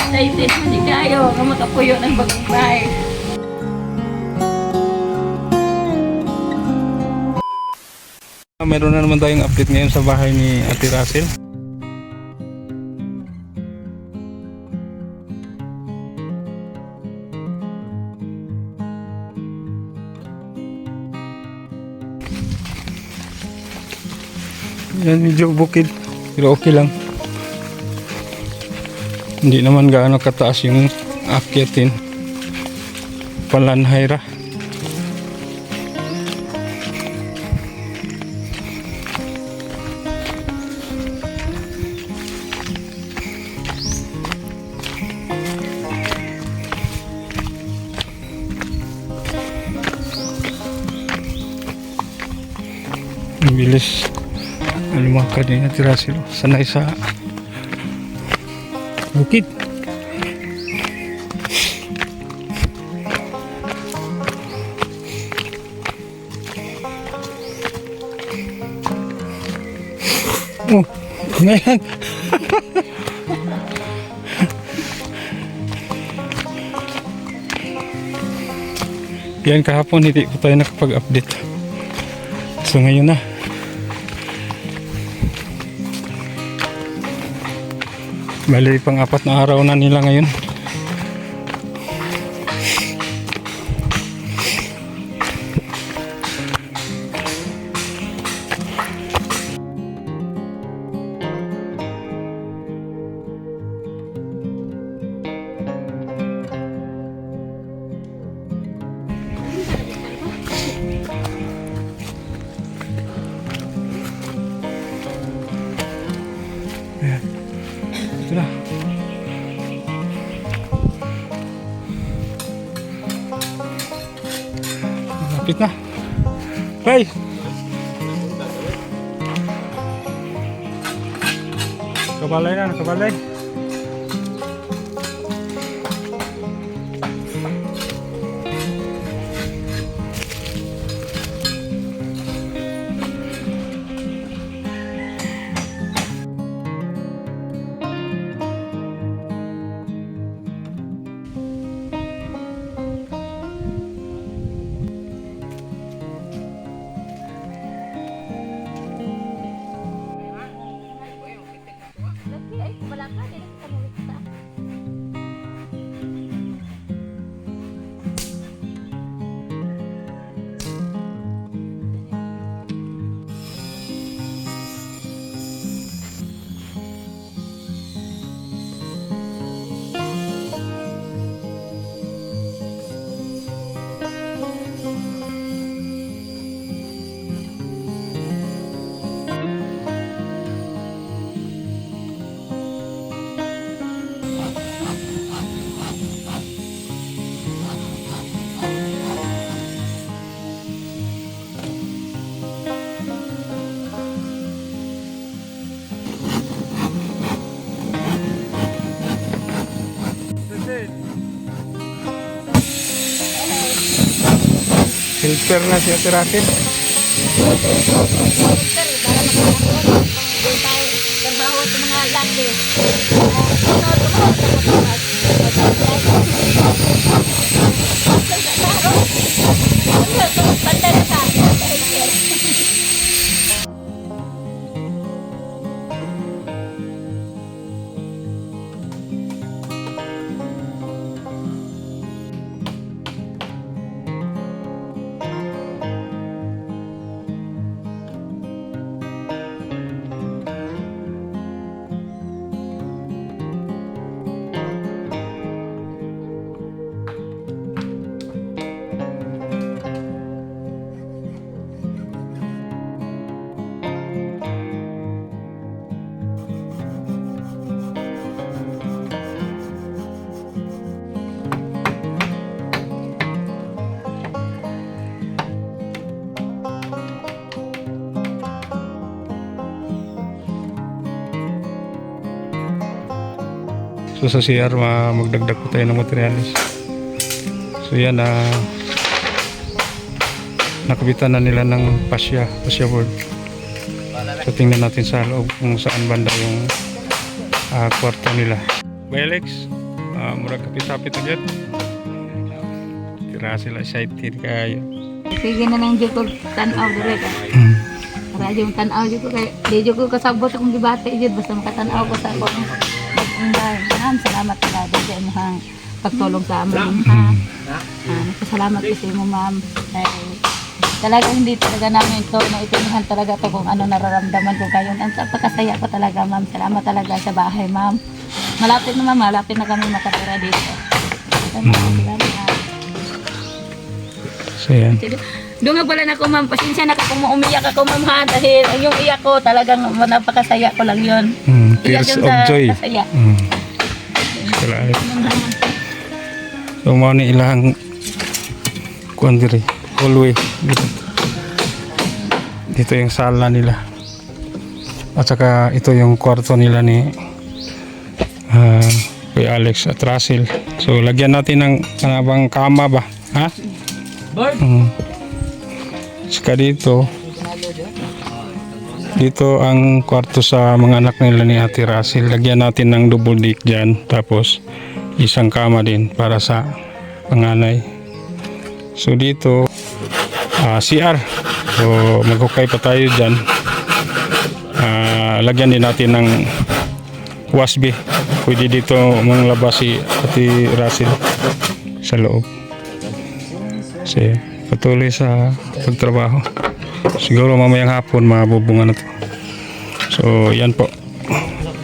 excited man di kayo nga makapuyo ng bagong bahay. Meron na naman tayong update ngayon sa bahay ni Ate Russell. Yan, medyo bukid pero okay lang. Hindi naman gaano kataas yung akyatin. Palanhay ra. Ang bilis lumakad din Ate Russell. Sanay sa bukid. Oh, ngayon. Yan, kahapon hindi po tayo nakapag-update. So ngayon na. Bali pang 4 na araw na nila ngayon. Ayan. Ito na. Malapit na. Hey! Kabalay na, kabalay. Filter na si Ate Russell. Trabaho sa mga laki. So sa CR magdagdag po tayo ng materialis. So yan, nakabitan na nila ng pasya board. So tingnan natin sa loob kung saan banda yung kwarto nila. Bye Alex. Murag kapit-kapit na dyan. Tira sila excited kayo. Sige na lang dyan ko tanaw dire ka. Para yung tanaw dyan ko kay di dyan ko kasabot akong gibate dyan basta makatanaw ko sa akong bahay. Salamat talaga sa imong pagtulong sa amin ha. Salamat ko sa imo ma'am. Dahil talaga hindi talaga namin ito naitinihan talaga to kung ano nararamdaman ko kayo. Ang pagkasaya ko talaga ma'am. Salamat talaga sa bahay ma'am. Malapit na ma'am, malapit na kami makatira dito. Salamat. So yan. Doon nga pala na ako ma'am, pasensya na kung umiyak ako ma'am ha, dahil yung iyak ko talagang napakasaya ko lang yun. Tears Iyak yun of sa joy. kasaya. Salamat. So mo ni ilang kuan diri hallway dito yung sala nila at saka ito yung kwarto nila ni Kuya Alex at Russell. So lagyan natin ng kanabang kama ba ha? Saka dito ang kwarto sa mga anak nila ni Ate Russell. Lagyan natin ng double deck dyan tapos isang kama din para sa panganay. So dito CR. So maghukay pa tayo dyan. Lagyan din natin ng wash bay. Pwede dito manglabas si Ate Russell sa loob. So patuloy sa pagtrabaho. Siguro mamayang hapon mabubungan na to. So yan po.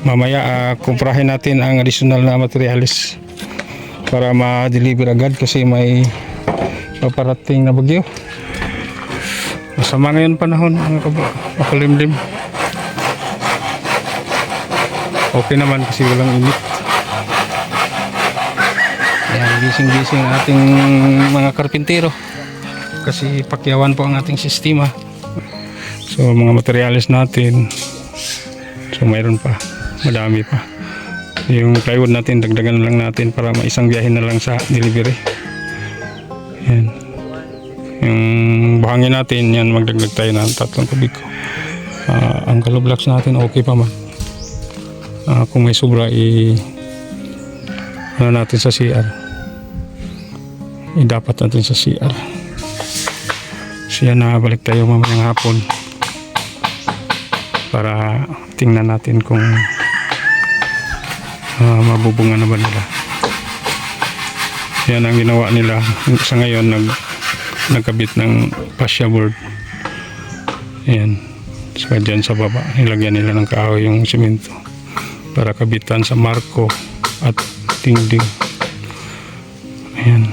Mamaya kumprahin natin ang additional na materialis para ma-deliver agad kasi may paparating na bagyo. Masama ngayon panahon mga makulimlim. Okay naman kasi walang init. Yan, gising-gising ang ating mga karpintero kasi pakyawan po ang ating sistema. So mga materialis natin, so mayroon pa, madami pa. Yung plywood natin, dagdagan lang natin para maisang biyahe na lang sa delivery. Yan. Yung buhangin natin, yan magdagdag tayo ng 3 kubiko. Ang hollow blocks natin okay pa man. Kung may sobra ano natin sa CR. Dapat natin sa CR. Siya na balik tayo mamayang hapon para tingnan natin kung mabubungan na ba nila. Yan ang ginawa nila sa ngayon, nagkabit ng fascia board. Ayan, so dyan sa baba nilagyan nila ng kahoy yung simento para kabitan sa marko at dingding. Ayan.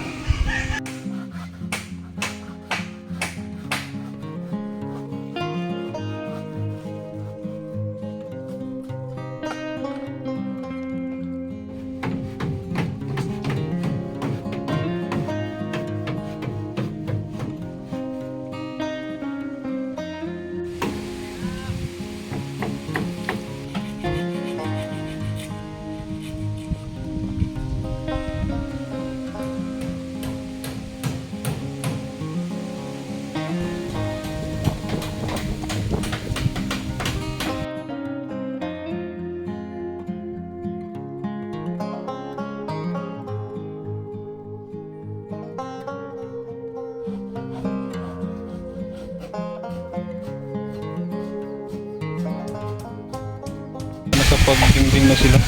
Nakapag-dingding na sila.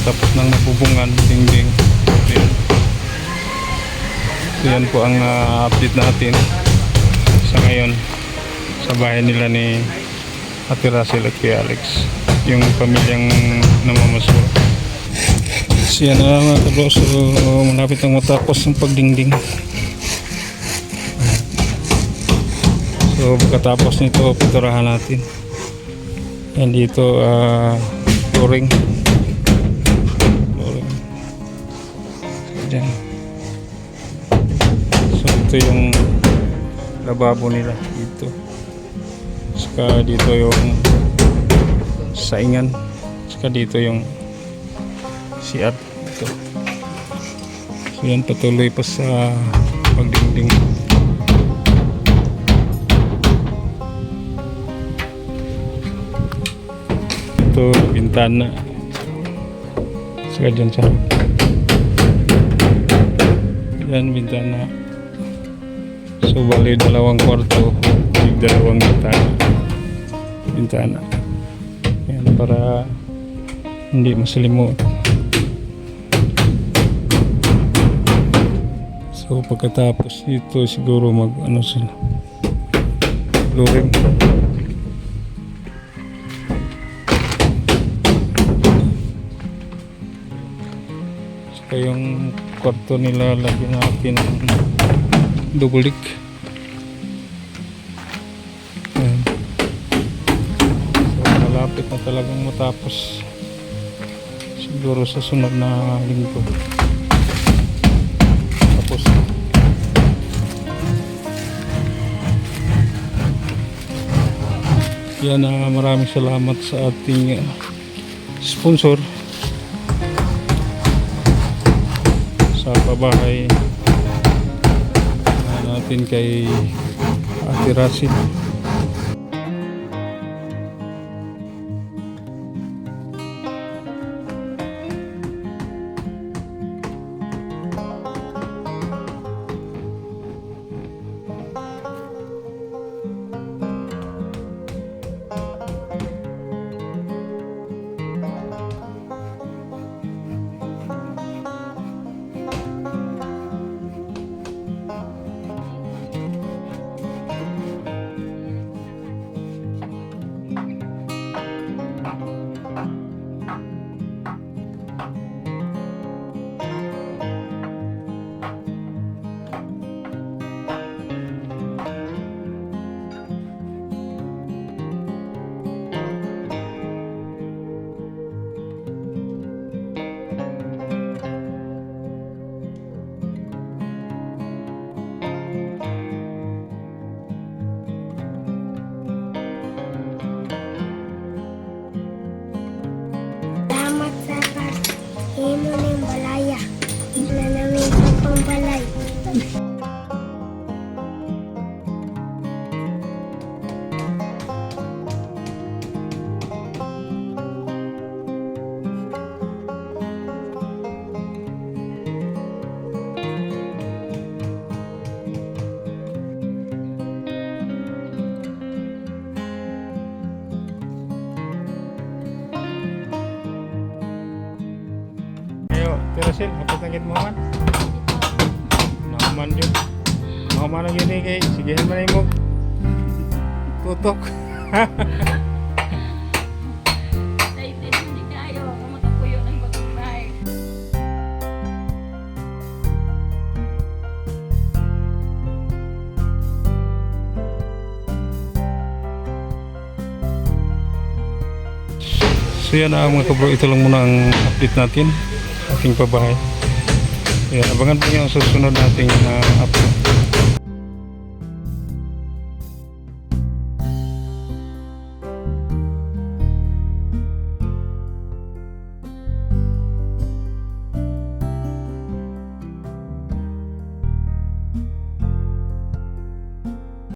Tapos nang nabubungan, dingding. So yan po ang update natin sa ngayon sa bahay nila ni Ate Russell at Kuya Alex, yung pamilyang namamasura. Siya na mga kabro, so malapit ang matapos ng pagdingding. So pagkatapos nito, piturahan natin. And dito flooring. Diyan. So ito yung lababo nila dito. Saka dito yung saingan. Saka dito yung CR dito. So yan, patuloy pa sa pagdingding. Ito bintana. Saka dyan sa yan, bintana. So bali 2 kwarto, yung 2 bintana. Yan, para hindi masilimot. So pagkatapos dito siguro mag ano sila, flooring. Saka yung kwarto nila lagyan natin ng double deck. Ayan. So malapit na talagang matapos, siguro sa sunod na linggo tapos. Yan, maraming salamat sa ating sponsor sa pabahay natin kay Ate Rasid. Salamat sa pag-himo ng balaya na namin sa pambalay. Ayo, Tirasil, kapatangin mo man. Naman yun. Naman ang yun kay sigihan man mo. Tutok. Hindi kayo, makapuyo ng magkakay. So yan mga kabro, ito lang muna ang update natin ating pabahay. Kaya abangan po nyo ang susunod nating upload.